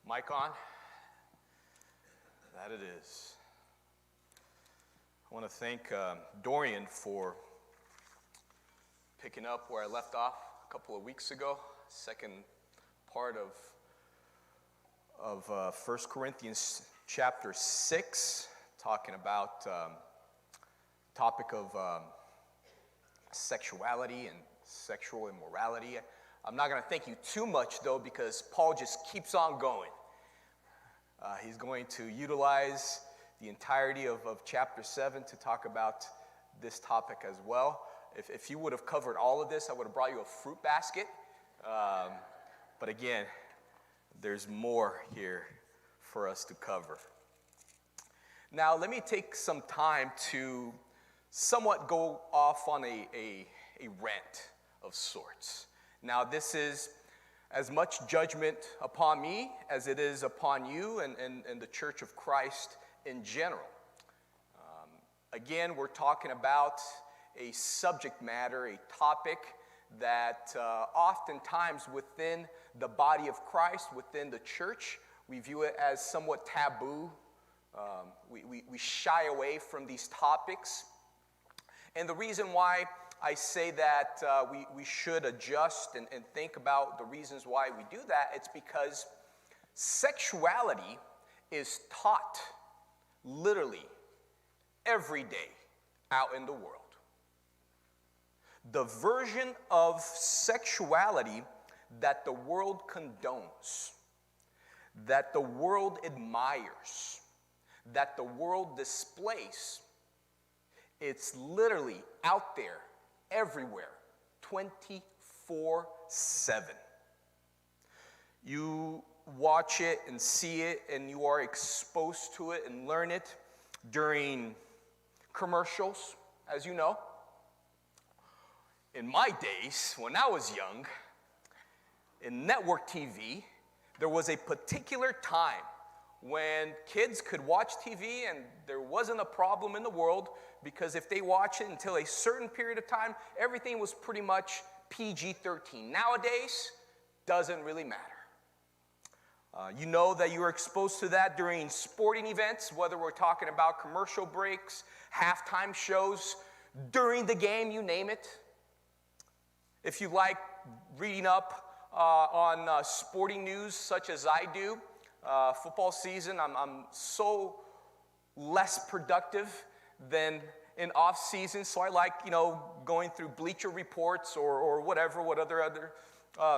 Mic on? That it is. I want to thank Dorian for picking up where I left off a couple of weeks ago. Second part of 1 Corinthians chapter 6, talking about topic of sexuality and sexual immorality. I'm not going to thank you too much, though, because Paul just keeps on going. He's going to utilize the entirety of chapter 7 to talk about this topic as well. If you would have covered all of this, I would have brought you a fruit basket. But again, there's more here for us to cover. Now, let me take some time to somewhat go off on a rant of sorts. Now, this is as much judgment upon me as it is upon you and the Church of Christ in general. Again, we're talking about a subject matter, a topic that oftentimes within the body of Christ, within the church, we view it as somewhat taboo. We shy away from these topics. And the reason why I say that we should adjust and think about the reasons why we do that, it's because sexuality is taught literally every day out in the world. The version of sexuality that the world condones, that the world admires, that the world displays, it's literally out there everywhere, 24/7. You watch it and see it, and you are exposed to it and learn it during commercials, as you know. In my days, when I was young, in network TV, there was a particular time when kids could watch TV and there wasn't a problem in the world, because if they watch it until a certain period of time, everything was pretty much PG-13. Nowadays, doesn't really matter. You know that you were exposed to that during sporting events, whether we're talking about commercial breaks, halftime shows, during the game, you name it. If you like reading up on sporting news such as I do, football season, I'm so less productive than in off season, so I like, going through Bleacher Reports or whatever, what other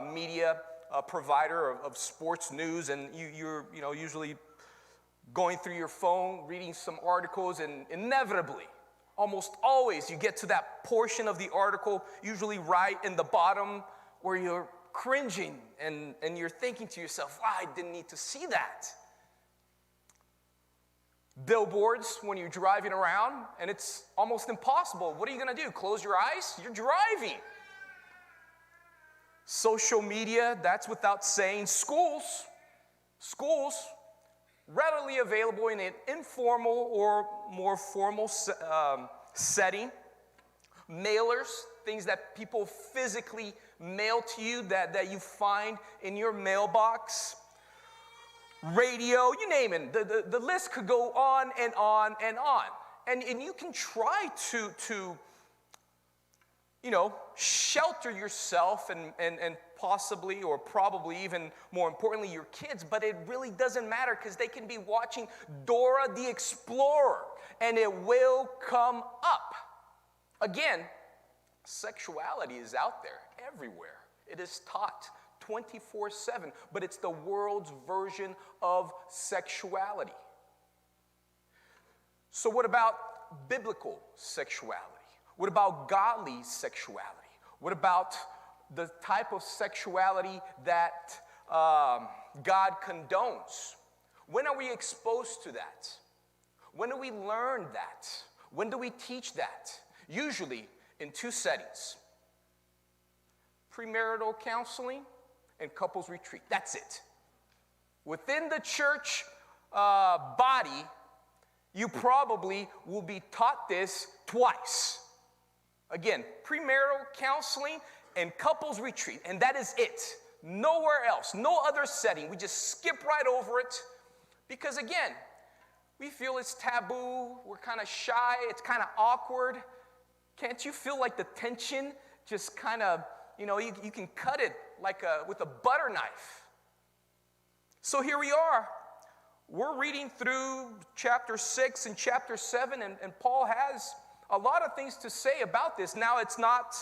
media provider of sports news, and you're usually going through your phone, reading some articles, and inevitably, almost always, you get to that portion of the article, usually right in the bottom, where you're cringing and you're thinking to yourself, wow, I didn't need to see that. Billboards when you're driving around, and it's almost impossible. What are you going to do? Close your eyes? You're driving. Social media, that's without saying. Schools, readily available in an informal or more formal setting. Mailers, things that people physically mail to you that you find in your mailbox. Radio, you name it. The list could go on and on and on. And you can try to shelter yourself and possibly or probably even more importantly your kids, but it really doesn't matter, because they can be watching Dora the Explorer and it will come up. Again, sexuality is out there everywhere. It is taught 24/7, but it's the world's version of sexuality. So what about biblical sexuality? What about godly sexuality? What about the type of sexuality that God condones? When are we exposed to that? When do we learn that? When do we teach that? Usually in two settings: premarital counseling and couples retreat. That's it. Within the church body, you probably will be taught this twice. Again, premarital counseling and couples retreat, and that is it. nowhere else, no other setting. We just skip right over it because, again, we feel it's taboo. We're kind of shy. It's kind of awkward. Can't you feel like the tension just kind of, you can cut it like with a butter knife. So here we are. We're reading through chapter 6 and chapter 7, and Paul has a lot of things to say about this. Now, it's not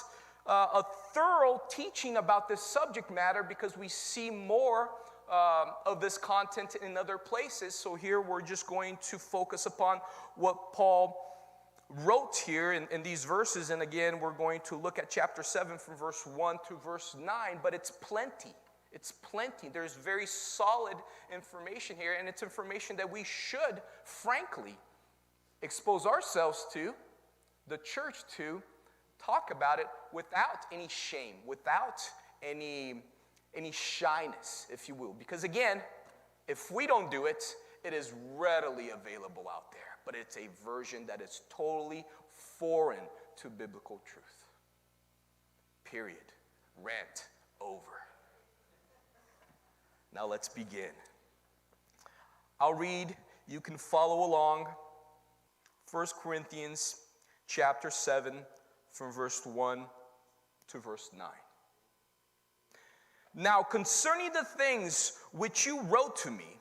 a thorough teaching about this subject matter because we see more of this content in other places. So here we're just going to focus upon what Paul wrote here in these verses. And again, we're going to look at chapter 7 from verse 1 to verse 9, but it's plenty. It's plenty. There's very solid information here, and it's information that we should, frankly, expose ourselves to, the church to, talk about it without any shame, without any shyness, if you will. Because again, if we don't do it, it is readily available out there. But it's a version that is totally foreign to biblical truth. Period. Rant over. Now let's begin. I'll read. You can follow along. 1 Corinthians chapter 7 from verse 1 to verse 9. Now concerning the things which you wrote to me,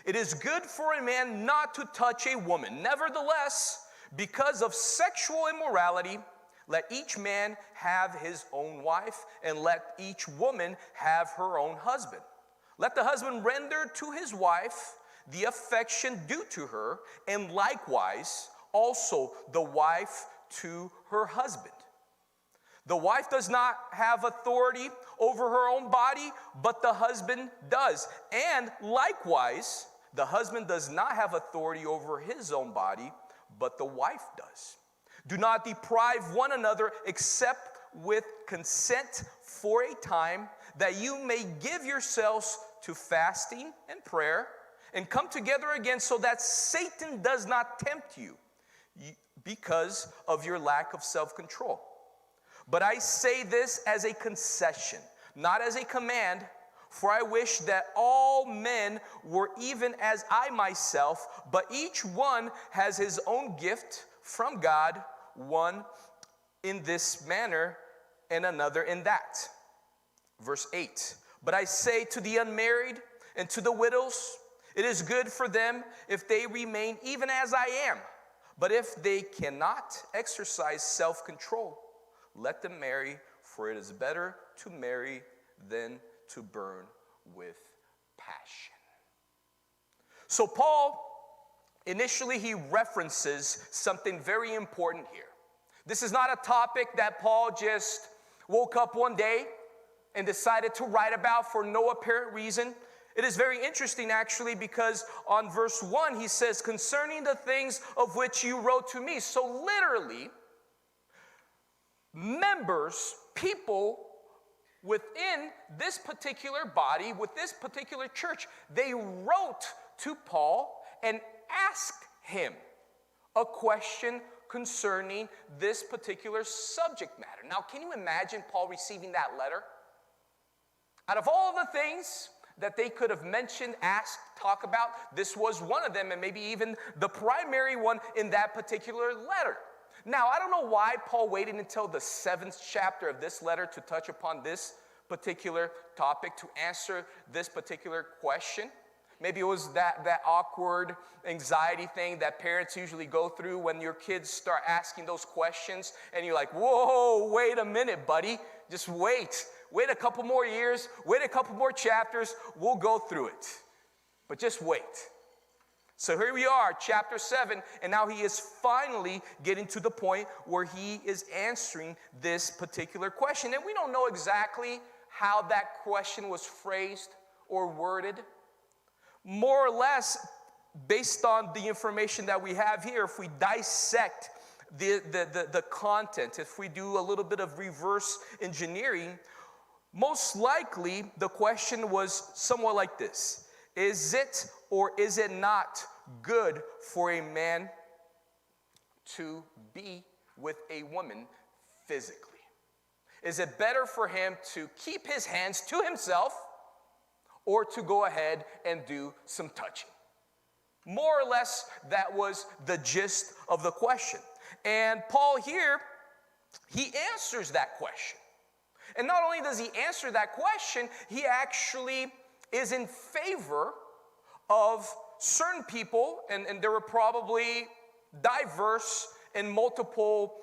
it is good for a man not to touch a woman. Nevertheless, because of sexual immorality, let each man have his own wife, and let each woman have her own husband. Let the husband render to his wife the affection due to her, and likewise also the wife to her husband. The wife does not have authority over her own body, but the husband does. And likewise, the husband does not have authority over his own body, but the wife does. Do not deprive one another except with consent for a time, that you may give yourselves to fasting and prayer, and come together again so that Satan does not tempt you because of your lack of self-control. But I say this as a concession, not as a command, for I wish that all men were even as I myself, but each one has his own gift from God, one in this manner and another in that. Verse 8, but I say to the unmarried and to the widows, it is good for them if they remain even as I am. But if they cannot exercise self-control, let them marry, for it is better to marry than to burn with passion. So Paul, initially he references something very important here. This is not a topic that Paul just woke up one day and decided to write about for no apparent reason. It is very interesting actually, because on verse 1 he says, concerning the things of which you wrote to me. So literally, members, people within this particular body, with this particular church, they wrote to Paul and asked him a question concerning this particular subject matter. Now, can you imagine Paul receiving that letter? Out of all the things that they could have mentioned, asked, talk about, this was one of them, and maybe even the primary one in that particular letter. Now, I don't know why Paul waited until the 7th chapter of this letter to touch upon this particular topic, to answer this particular question. Maybe it was that awkward anxiety thing that parents usually go through when your kids start asking those questions, and you're like, whoa, wait a minute, buddy. Just wait. Wait a couple more years. Wait a couple more chapters. We'll go through it. But just wait. So here we are, chapter 7, and now he is finally getting to the point where he is answering this particular question. And we don't know exactly how that question was phrased or worded. More or less, based on the information that we have here, if we dissect the content, if we do a little bit of reverse engineering, most likely the question was somewhat like this. Is it or is it not good for a man to be with a woman physically? Is it better for him to keep his hands to himself or to go ahead and do some touching? More or less, that was the gist of the question. And Paul here, he answers that question. And not only does he answer that question, he actually is in favor of certain people, and there were probably diverse and multiple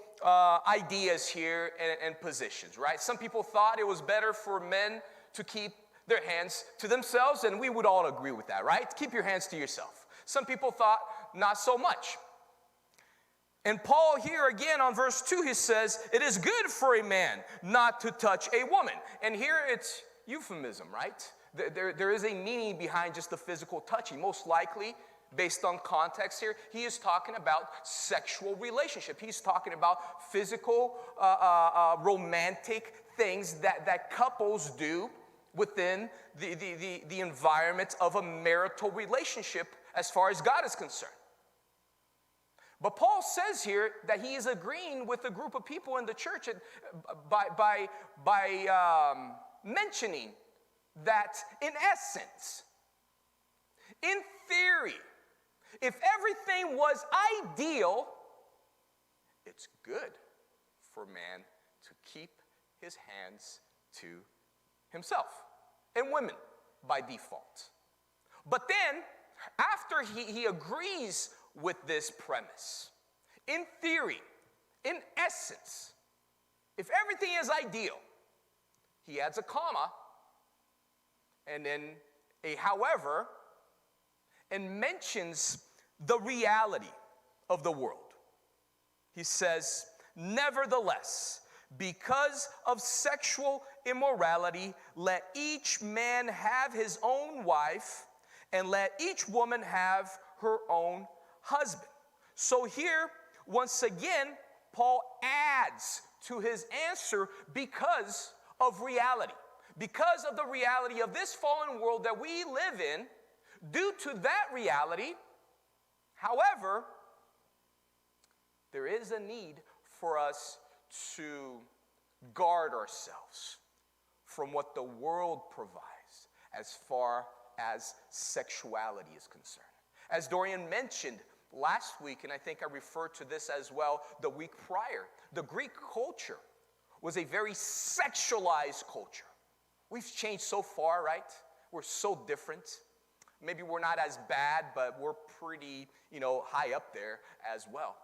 ideas here and positions, right? Some people thought it was better for men to keep their hands to themselves, and we would all agree with that, right? Keep your hands to yourself. Some people thought not so much. And Paul here again on verse 2, he says, it is good for a man not to touch a woman. And here it's euphemism, right? There is a meaning behind just the physical touching. Most likely, based on context here, he is talking about sexual relationship. He's talking about physical, romantic things that couples do within the environment of a marital relationship as far as God is concerned. But Paul says here that he is agreeing with a group of people in the church by mentioning that in essence, in theory, if everything was ideal, it's good for man to keep his hands to himself, and women by default. But then, after he agrees with this premise, in theory, in essence, if everything is ideal, he adds a comma and then a however, and mentions the reality of the world. He says, nevertheless, because of sexual immorality, let each man have his own wife, and let each woman have her own husband. So here, once again, Paul adds to his answer because of reality. Because of the reality of this fallen world that we live in, due to that reality, however, there is a need for us to guard ourselves from what the world provides as far as sexuality is concerned. As Dorian mentioned last week, and I think I referred to this as well the week prior, the Greek culture was a very sexualized culture. We've changed so far, right? We're so different. Maybe we're not as bad, but we're pretty, high up there as well.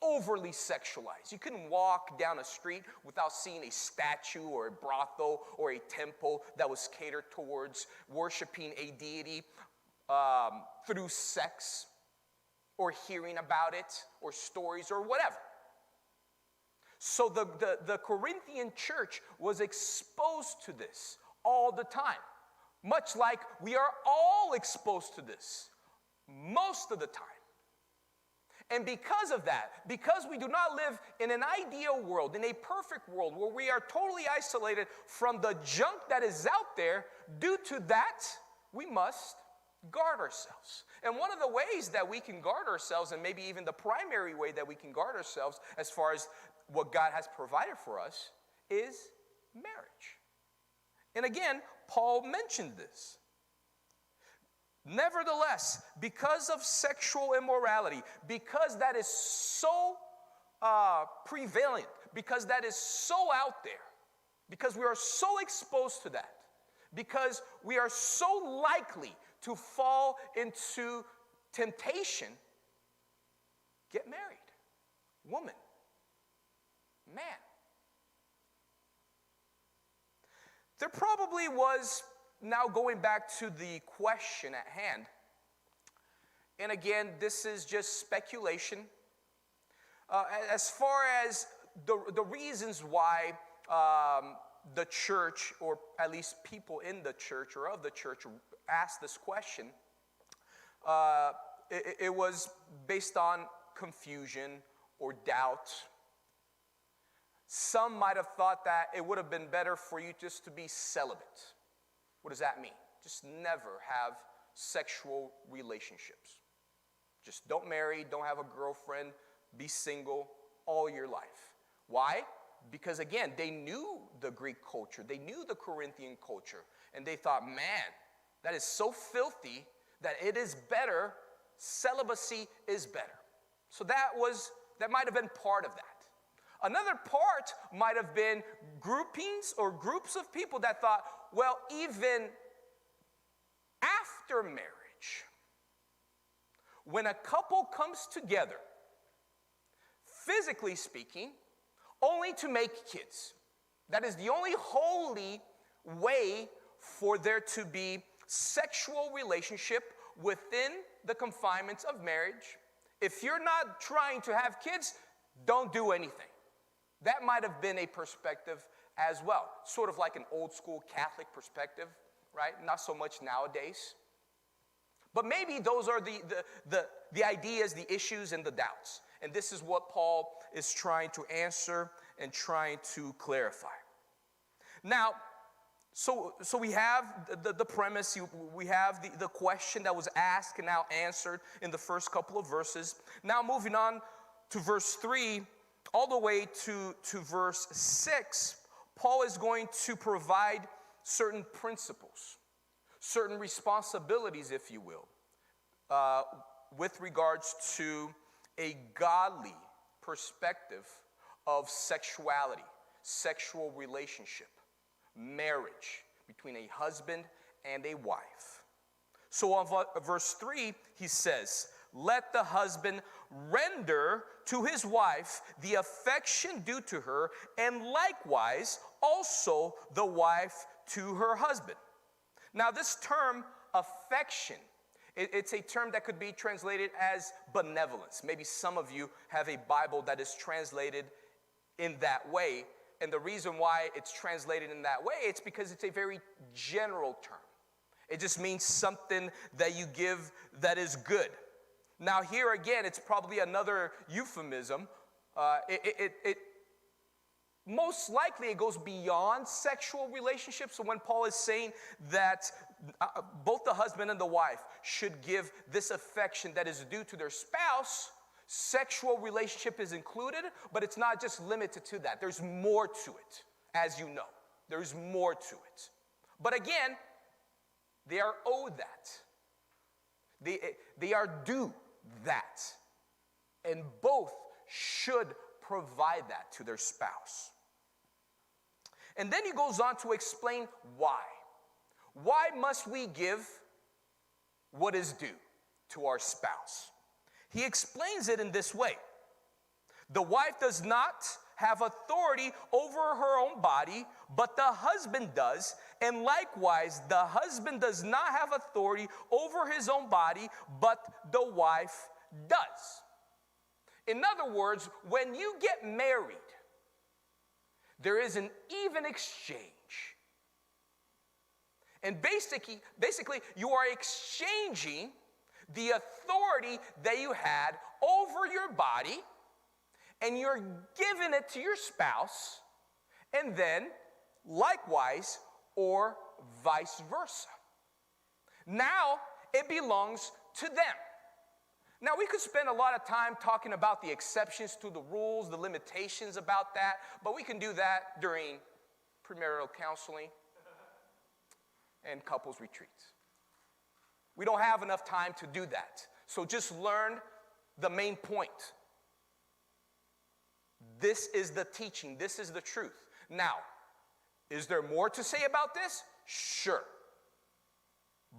Overly sexualized. You couldn't walk down a street without seeing a statue or a brothel or a temple that was catered towards worshiping a deity through sex, or hearing about it, or stories, or whatever. So the Corinthian church was exposed to this all the time, much like we are all exposed to this most of the time. And because of that, because we do not live in an ideal world, in a perfect world where we are totally isolated from the junk that is out there, due to that, we must guard ourselves. And one of the ways that we can guard ourselves, and maybe even the primary way that we can guard ourselves as far as what God has provided for us, is marriage. And again, Paul mentioned this. Nevertheless, because of sexual immorality, because that is so prevalent, because that is so out there, because we are so exposed to that, because we are so likely to fall into temptation, get married. Woman, man. There probably was, now going back to the question at hand, and again, this is just speculation. As far as the reasons why the church, or at least people in the church or of the church, asked this question, it was based on confusion or doubt. Some might have thought that it would have been better for you just to be celibate. What does that mean? Just never have sexual relationships. Just don't marry, don't have a girlfriend, be single all your life. Why? Because again, they knew the Greek culture, they knew the Corinthian culture, and they thought, man, that is so filthy that it is better, celibacy is better. So that might have been part of that. Another part might have been groupings or groups of people that thought, well, even after marriage, when a couple comes together, physically speaking, only to make kids, that is the only holy way for there to be sexual relationship within the confinements of marriage. If you're not trying to have kids, don't do anything. That might have been a perspective as well, sort of like an old school Catholic perspective, right? Not so much nowadays. But maybe those are the ideas, the issues, and the doubts. And this is what Paul is trying to answer and trying to clarify. Now, so we have the premise, we have the question that was asked and now answered in the first couple of verses. Now moving on to verse 3, all the way to verse 6, Paul is going to provide certain principles, certain responsibilities, if you will, with regards to a godly perspective of sexuality, sexual relationship, marriage between a husband and a wife. So on verse 3, he says, let the husband render to his wife the affection due to her, and likewise also the wife to her husband. Now this term, affection, it's a term that could be translated as benevolence. Maybe some of you have a Bible that is translated in that way. And the reason why it's translated in that way, it's because it's a very general term. It just means something that you give that is good. Now here again, it's probably another euphemism. Most likely it goes beyond sexual relationships. So when Paul is saying that both the husband and the wife should give this affection that is due to their spouse, sexual relationship is included, but it's not just limited to that. There's more to it, as you know. There's more to it. But again, they are owed that. They are due that. And both should provide that to their spouse. And then he goes on to explain why. Why must we give what is due to our spouse? He explains it in this way. The wife does not have authority over her own body, but the husband does. And likewise, the husband does not have authority over his own body, but the wife does. In other words, when you get married, there is an even exchange. And basically, you are exchanging the authority that you had over your body, and you're giving it to your spouse, and then likewise, or vice versa. Now, it belongs to them. Now, we could spend a lot of time talking about the exceptions to the rules, the limitations about that, but we can do that during premarital counseling and couples retreats. We don't have enough time to do that. So just learn the main point. This is the teaching. This is the truth. Now, is there more to say about this? Sure.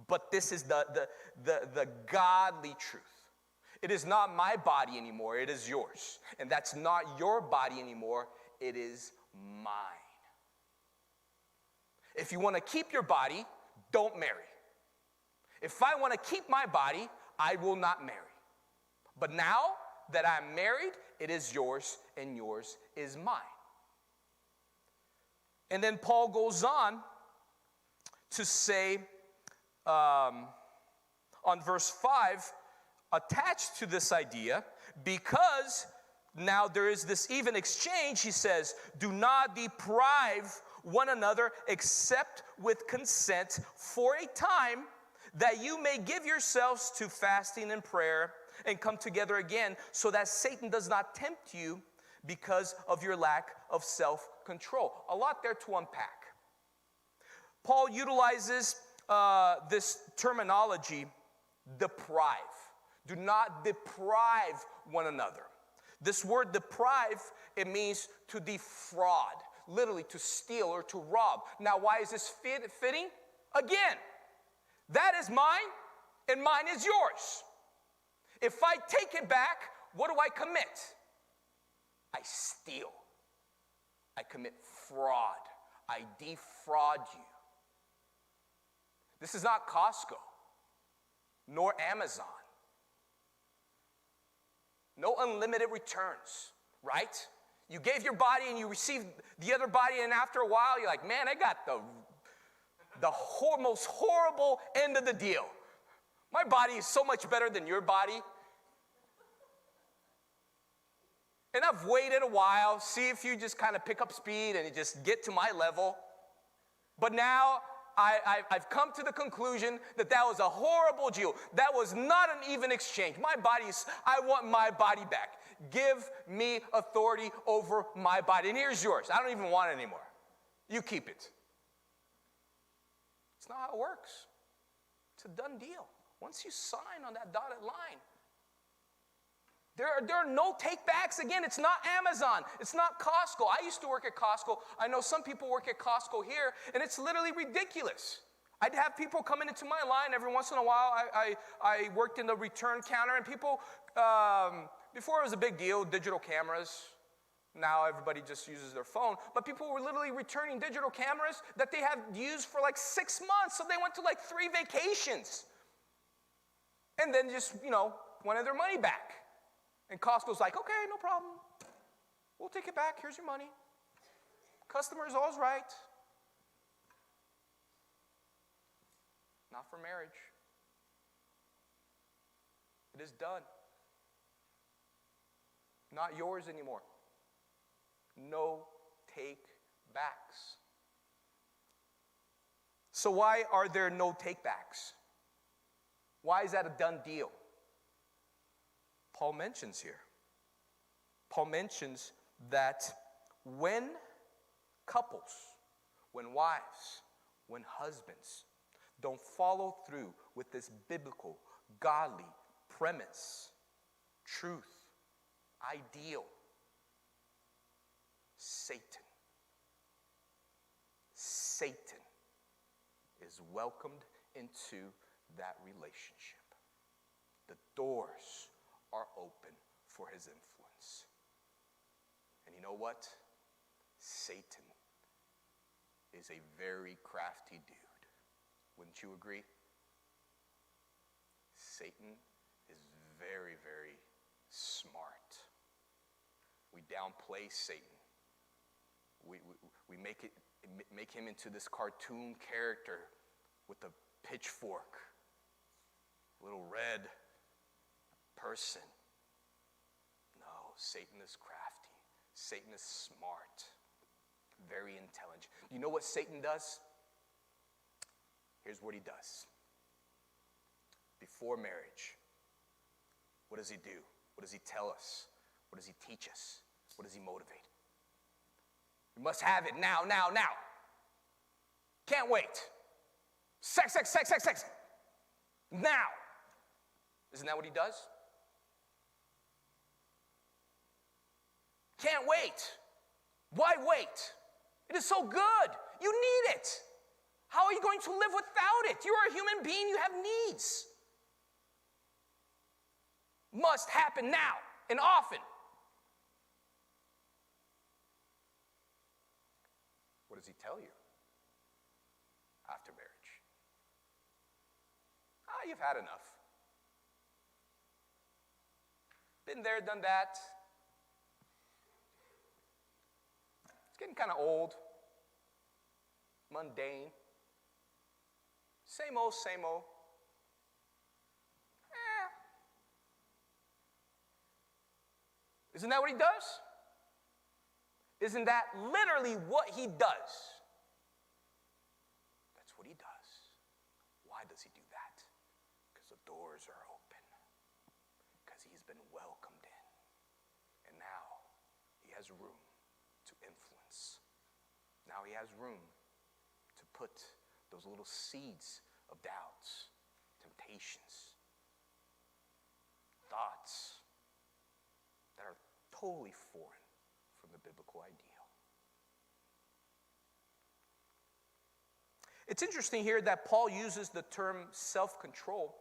But this is the godly truth. It is not my body anymore. It is yours. And that's not your body anymore. It is mine. If you want to keep your body, don't marry. If I want to keep my body, I will not marry. But now that I'm married, it is yours and yours is mine. And then Paul goes on to say on verse 5, attached to this idea, because now there is this even exchange, he says, do not deprive one another except with consent for a time, that you may give yourselves to fasting and prayer and come together again, so that Satan does not tempt you because of your lack of self-control. A lot there to unpack. Paul utilizes this terminology, deprive. Do not deprive one another. This word deprive, it means to defraud, literally to steal or to rob. Now, why is this fitting? Again, that is mine and mine is yours. If I take it back, what do I commit? I steal. I commit fraud. I defraud you. This is not Costco, nor Amazon. No unlimited returns, right? You gave your body and you received the other body, and after a while, you're like, man, I got the most horrible end of the deal. My body is so much better than your body. And I've waited a while, see if you just kind of pick up speed and you just get to my level. But now I've come to the conclusion that that was a horrible deal. That was not an even exchange. I want my body back. Give me authority over my body. And here's yours. I don't even want it anymore. You keep it. It's not how it works. It's a done deal. Once you sign on that dotted line, there are no take-backs. Again, it's not Amazon. It's not Costco. I used to work at Costco. I know some people work at Costco here, and it's literally ridiculous. I'd have people coming into my line every once in a while. I worked in the return counter, and people, before it was a big deal, digital cameras. Now everybody just uses their phone. But people were literally returning digital cameras that they have used for like 6 months. So they went to like 3 vacations. And then just, wanted their money back. And Costco's like, okay, no problem. We'll take it back. Here's your money. Customer is always right. Not for marriage. It is done. Not yours anymore. No take backs. So why are there no take backs? Why is that a done deal? Paul mentions here. Paul mentions that when couples, when wives, when husbands don't follow through with this biblical, godly premise, truth, ideal, Satan is welcomed into that relationship. The doors are open for his influence. And you know what? Satan is a very crafty dude. Wouldn't you agree? Satan is very, very smart. We downplay Satan. We make him into this cartoon character with a pitchfork, little red person. No, Satan is crafty. Satan is smart, very intelligent. You know what Satan does? Here's what he does. Before marriage, what does he do? What does he tell us? What does he teach us? What does he motivate? We must have it now. Can't wait. Sex. Now. Isn't that what he does? Can't wait. Why wait? It is so good. You need it. How are you going to live without it? You are a human being. You have needs. Must happen now and often. What does he tell you after marriage? You've had enough. Been there, done that. It's getting kind of old, mundane. Same old. Isn't that what he does? Isn't that literally what he does? That's what he does. Why does he do that? Because the doors are open. Because he's been welcomed in. And now he has room to influence. Now he has room to put those little seeds of doubts, temptations, thoughts that are totally foreign from the biblical ideal. It's interesting here that Paul uses the term self-control,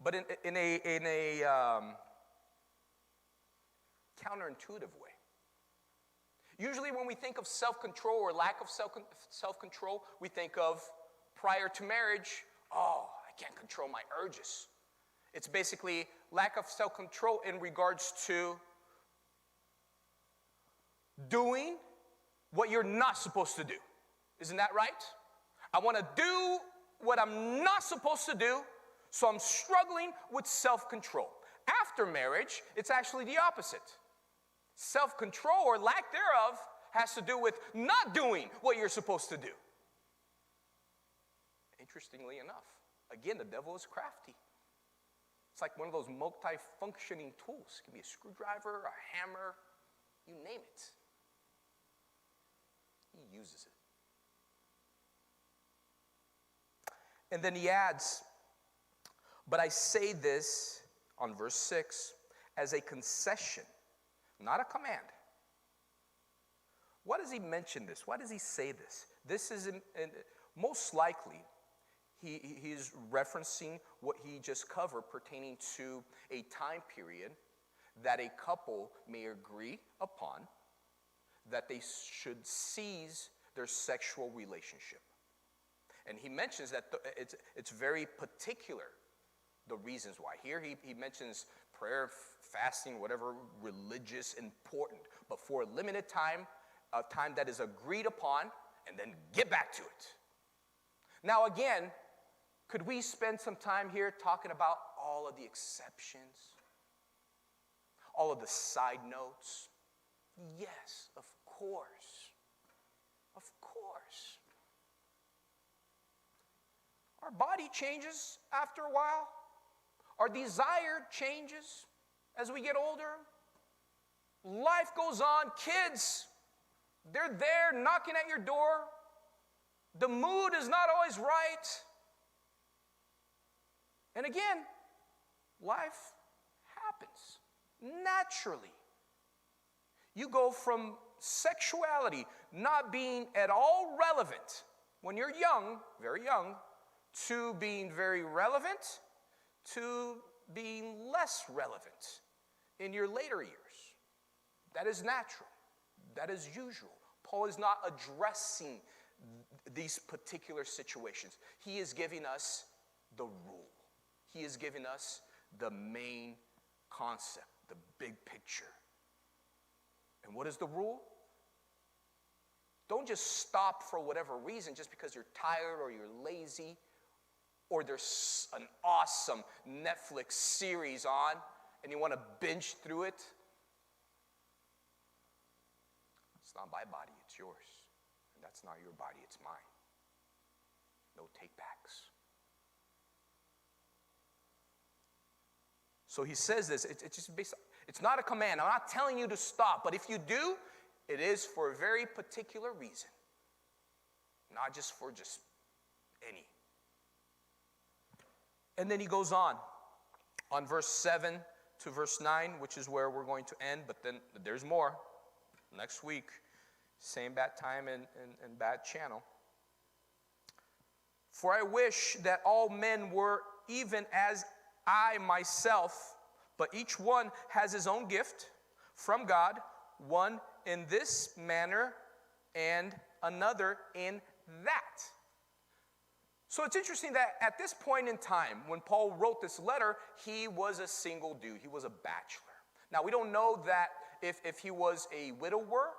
but in a counterintuitive way. Usually when we think of self-control or lack of self-control, we think of prior to marriage, oh, I can't control my urges. It's basically lack of self-control in regards to doing what you're not supposed to do. Isn't that right? I want to do what I'm not supposed to do, so I'm struggling with self-control. After marriage, it's actually the opposite. Self-control or lack thereof has to do with not doing what you're supposed to do. Interestingly enough, again, the devil is crafty. It's like one of those multi-functioning tools. It can be a screwdriver, a hammer, you name it. He uses it. And then he adds, but I say this on verse 6 as a concession, not a command. Why does he mention this? Why does he say this? This is, most likely, he's referencing what he just covered pertaining to a time period that a couple may agree upon that they should cease their sexual relationship. And he mentions that it's very particular, the reasons why. Here he mentions prayer, fasting, whatever religious, important, but for a limited time, a time that is agreed upon, and then get back to it. Now again, could we spend some time here talking about all of the exceptions? All of the side notes? Yes, of course. Of course. Our body changes after a while. Our desire changes as we get older. Life goes on. Kids, they're there knocking at your door. The mood is not always right. And again, life happens naturally. You go from sexuality not being at all relevant when you're young, very young, to being very relevant, to being less relevant in your later years. That is natural. That is usual. Paul is not addressing these particular situations. He is giving us the rule. He is giving us the main concept, the big picture. And what is the rule? Don't just stop for whatever reason just because you're tired or you're lazy or there's an awesome Netflix series on and you want to binge through it. It's not my body, it's yours. And that's not your body, it's mine. No take-backs. So he says this, it's just based, it's not a command. I'm not telling you to stop, but if you do, it is for a very particular reason. Not just for just any. And then he goes on verse 7 to verse 9, which is where we're going to end, but then there's more. Next week, same bad time and bad channel. For I wish that all men were even as I myself, but each one has his own gift from God, one in this manner and another in that. So it's interesting that at this point in time, when Paul wrote this letter, he was a single dude. He was a bachelor. Now, we don't know that if he was a widower,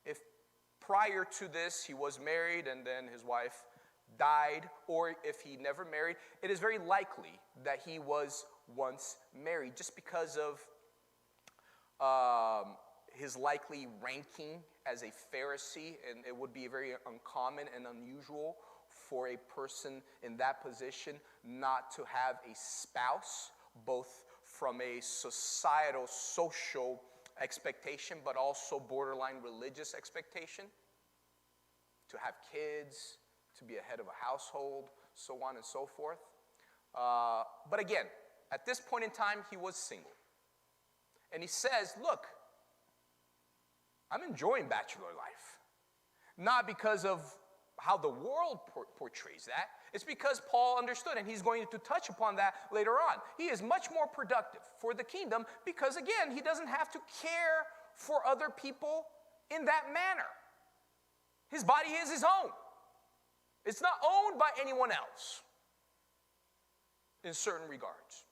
if prior to this he was married and then his wife died, or if he never married. It is very likely that he was once married just because of his likely ranking as a Pharisee, and it would be very uncommon and unusual for a person in that position not to have a spouse, both from a societal, social expectation, but also borderline religious expectation. To have kids, to be a head of a household, so on and so forth. But again, at this point in time, he was single. And he says, look, I'm enjoying bachelor life. Not because of how the world portrays that. It's because Paul understood, and he's going to touch upon that later on. He is much more productive for the kingdom because, again, he doesn't have to care for other people in that manner. His body is his own. It's not owned by anyone else in certain regards.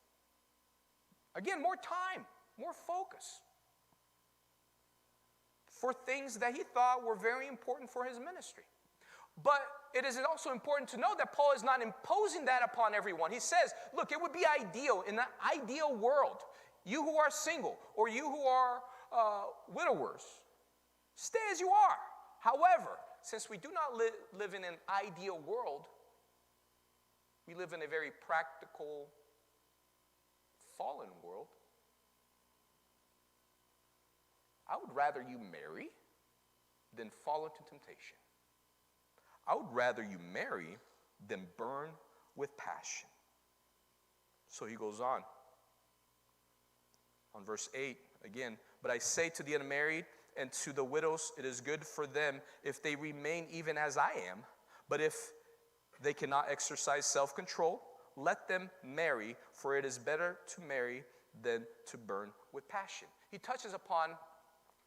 Again, more time, more focus for things that he thought were very important for his ministry. But it is also important to know that Paul is not imposing that upon everyone. He says, look, it would be ideal, in an ideal world, you who are single or you who are widowers, stay as you are. However, since we do not live in an ideal world, we live in a very practical, fallen world. I would rather you marry than fall into temptation. I would rather you marry than burn with passion. So he goes on verse 8 again, but I say to the unmarried and to the widows, it is good for them if they remain even as I am. But if they cannot exercise self-control, let them marry, for it is better to marry than to burn with passion. He touches upon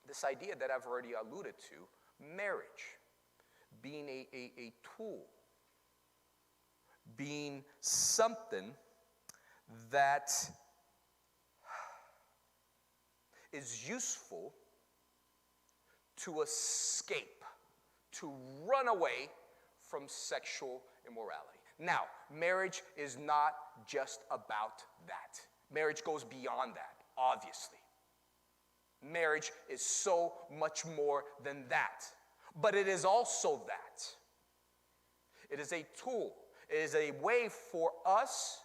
this idea that I've already alluded to, marriage being a tool, being something that is useful to escape, to run away from sexual immorality. Now, marriage is not just about that. Marriage goes beyond that, obviously. Marriage is so much more than that. But it is also that. It is a tool. It is a way for us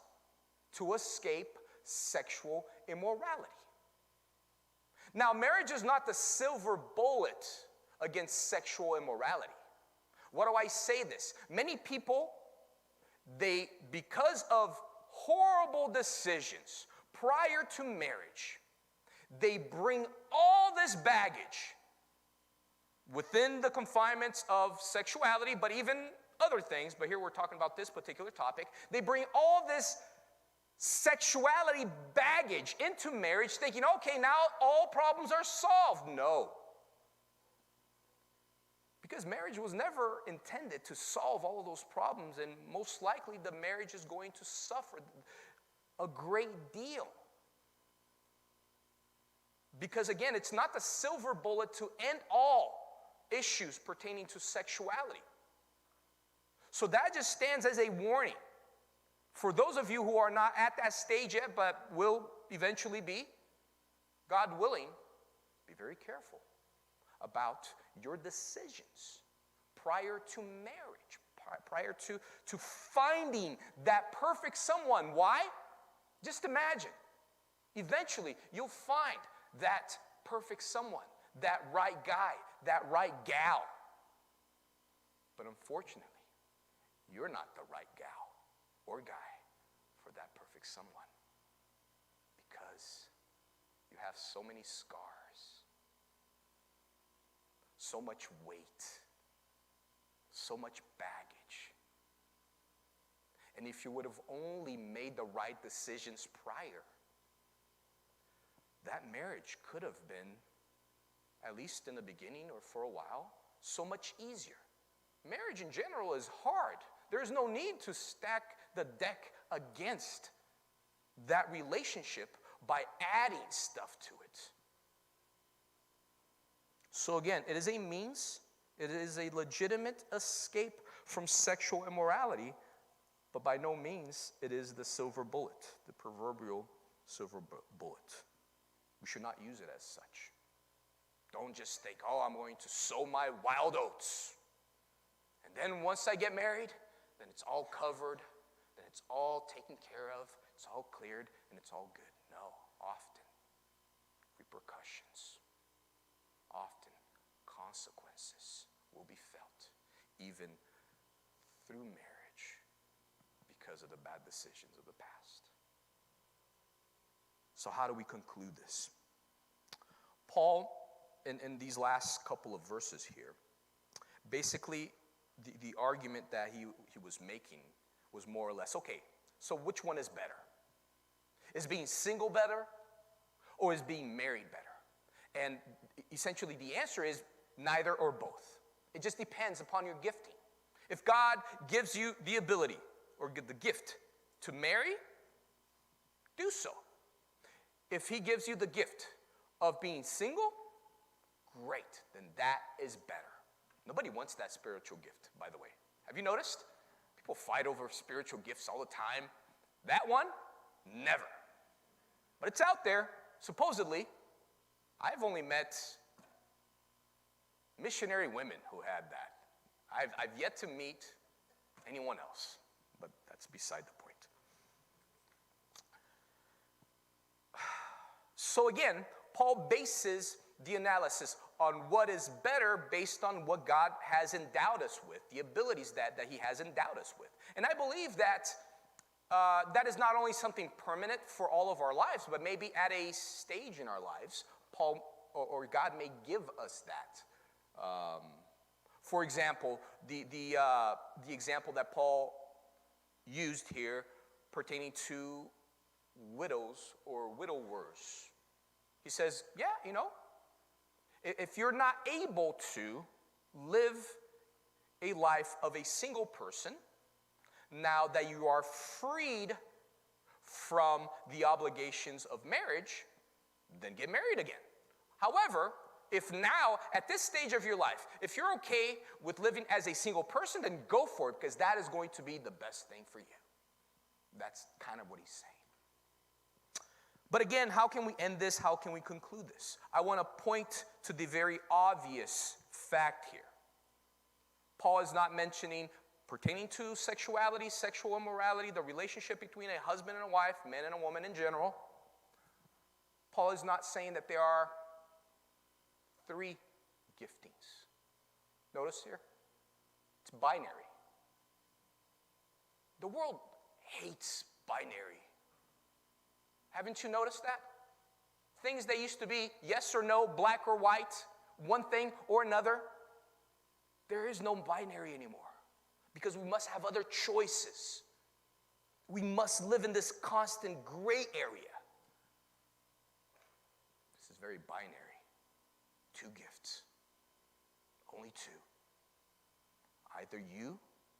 to escape sexual immorality. Now, marriage is not the silver bullet against sexual immorality. Why do I say this? Many people, because of horrible decisions prior to marriage, they bring all this baggage within the confinements of sexuality, but even other things, but here we're talking about this particular topic. They bring all this sexuality baggage into marriage thinking, okay, now all problems are solved. No. Because marriage was never intended to solve all of those problems, and most likely the marriage is going to suffer a great deal. Because again, it's not the silver bullet to end all issues pertaining to sexuality. So that just stands as a warning for those of you who are not at that stage yet, but will eventually be, God willing, be very careful about your decisions prior to marriage, prior to finding that perfect someone. Why? Just imagine. Eventually, you'll find that perfect someone, that right guy, that right gal. But unfortunately, you're not the right gal or guy for that perfect someone because you have so many scars, so much weight, so much baggage. And if you would have only made the right decisions prior, that marriage could have been, at least in the beginning or for a while, so much easier. Marriage in general is hard. There's no need to stack the deck against that relationship by adding stuff to it. So again, it is a means, it is a legitimate escape from sexual immorality, but by no means it is the silver bullet, the proverbial silver bullet. We should not use it as such. Don't just think, oh, I'm going to sow my wild oats. And then once I get married, then it's all covered, then it's all taken care of, it's all cleared, and it's all good. No, often repercussions. consequences will be felt, even through marriage, because of the bad decisions of the past. So how do we conclude this? Paul, in these last couple of verses here, basically the argument that he was making was more or less, okay, so which one is better? Is being single better, or is being married better? And essentially the answer is neither or both. It just depends upon your gifting. If God gives you the ability or the gift to marry, do so. If he gives you the gift of being single, great, then that is better. Nobody wants that spiritual gift, by the way. Have you noticed? People fight over spiritual gifts all the time. That one, never. But it's out there, supposedly. I've only met missionary women who had that. I've yet to meet anyone else, but that's beside the point. So again, Paul bases the analysis on what is better based on what God has endowed us with, the abilities that he has endowed us with. And I believe that that is not only something permanent for all of our lives, but maybe at a stage in our lives, Paul or God may give us that. For example, the example that Paul used here pertaining to widows or widowers. He says, yeah, you know, if you're not able to live a life of a single person, now that you are freed from the obligations of marriage, then get married again. However, if now, at this stage of your life, if you're okay with living as a single person, then go for it, because that is going to be the best thing for you. That's kind of what he's saying. But again, how can we end this? How can we conclude this? I want to point to the very obvious fact here. Paul is not mentioning pertaining to sexuality, sexual immorality, the relationship between a husband and a wife, man and a woman in general. Paul is not saying that there are 3 giftings. Notice here, it's binary. The world hates binary. Haven't you noticed that? Things that used to be yes or no, black or white, one thing or another, there is no binary anymore, because we must have other choices. We must live in this constant gray area. This is very binary. 2 gifts. Only 2. Either you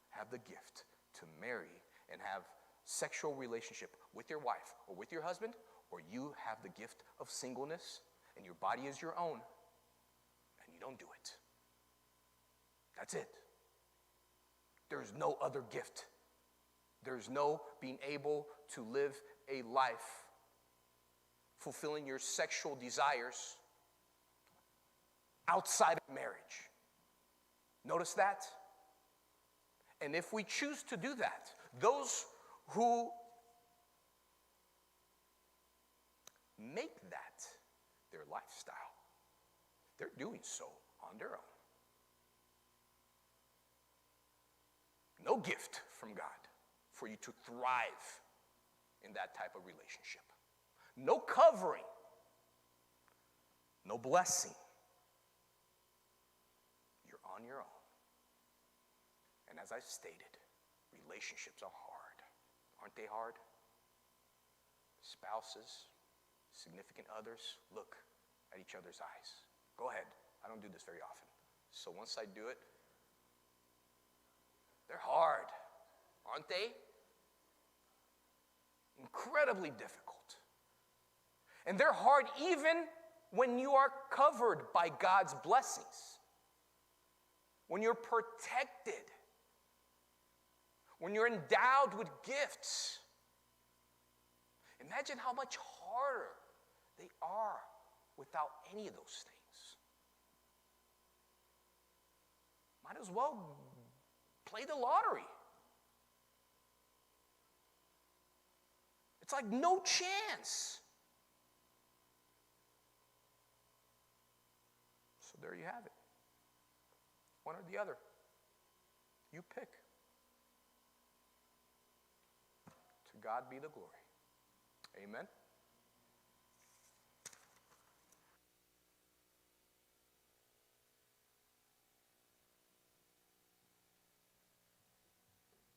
have the gift to marry and have sexual relationship with your wife or with your husband, or you have the gift of singleness and your body is your own and you don't do it. That's it. There's no other gift. There's no being able to live a life fulfilling your sexual desires outside of marriage. Notice that? And if we choose to do that, those who make that their lifestyle, they're doing so on their own. No gift from God for you to thrive in that type of relationship. No covering. No blessing. You're on your own. And as I stated, relationships are hard. Aren't they hard? Spouses, significant others, look at each other's eyes. Go ahead. I don't do this very often. So once I do it, they're hard, aren't they? Incredibly difficult. And they're hard even when you are covered by God's blessings. When you're protected. When you're endowed with gifts. Imagine how much harder they are without any of those things. Might as well play the lottery. It's like no chance. So there you have it. One or the other. You pick. To God be the glory. Amen.